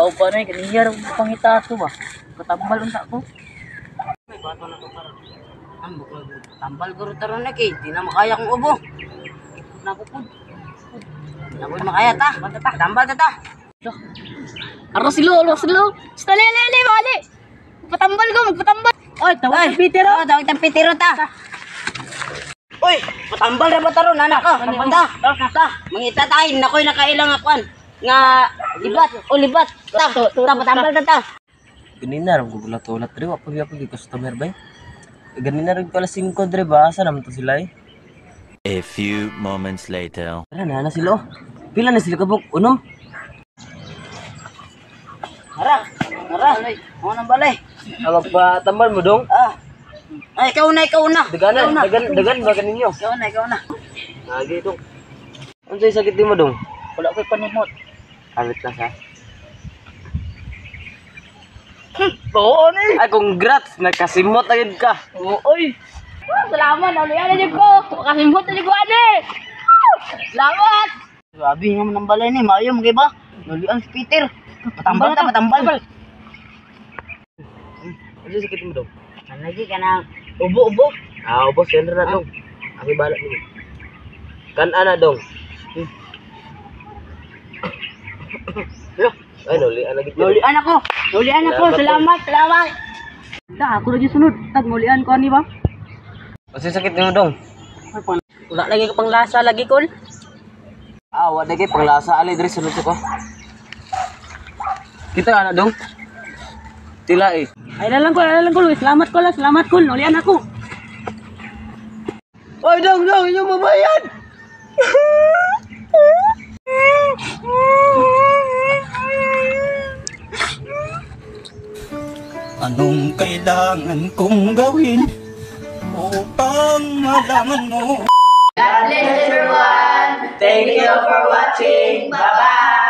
Tao pa na kaniyar pangita to ba. Katambal unta ko. May bato na to karon. Ambok na tambal guro taron na kay di na makaya kong ubo. Ikot na ko pud. Nakoy makaya ta. Tambal ta. Aros silo. Stalele bali. Patambal ko, magpatambal. Oy, tawag ng pitiro. Tawag ng pitiro ta. Oy, patambal ra ba taron anak ko? Ta. Mangita tayo nakoy nakailang akwan. Nga libat. Ta patambal ta. Ganina rin ko gulat-ulat rin. Wapag customer ba? Ganina rin pala 5 dre ba? Asa naman to sila eh? A few moments later. Tara na sila. Pila na sila kabuk? Unom? Hara. Mo nang balay. Awag pa tambal mo dong? Ay, ikaw na. Dagan ba kaninyo? Ikaw na. Lagi dong. Ano sa'yo sakit din mo dong? Wala ko'y panimot. Alit na sa. Oo ni. Ay, congrats! Nagkasimot agad ka. Oy. Salamat, naluyan na dyan ko. Kasimot na dyan ko, ane. Salamat. Sabi nga ng balay ni, maayo mo ba? Naluyan si Peter. Patambal. Ano sa'yo sakit mo dong? Lagi ka na ubo. Ubos, yan na dong. Aki balak mo. Kan ana dong. Ay, nulian lagi. Nulian ako. Salamat. Da, ako lagi sunod. Tag nulian ko ani ba? Kasi sakit mo dong. Wala lagi ka pang lasa lagi kol. Wala kay panglasa ali diri sunod ko. Kita ana dong. Tila eh. Ay lang ko. Salamat kol. Nulian ako. Oy dong, yung mabayad. Anong kailangan kong gawin upang malaman mo? God bless everyone. Thank you for watching. Bye-bye.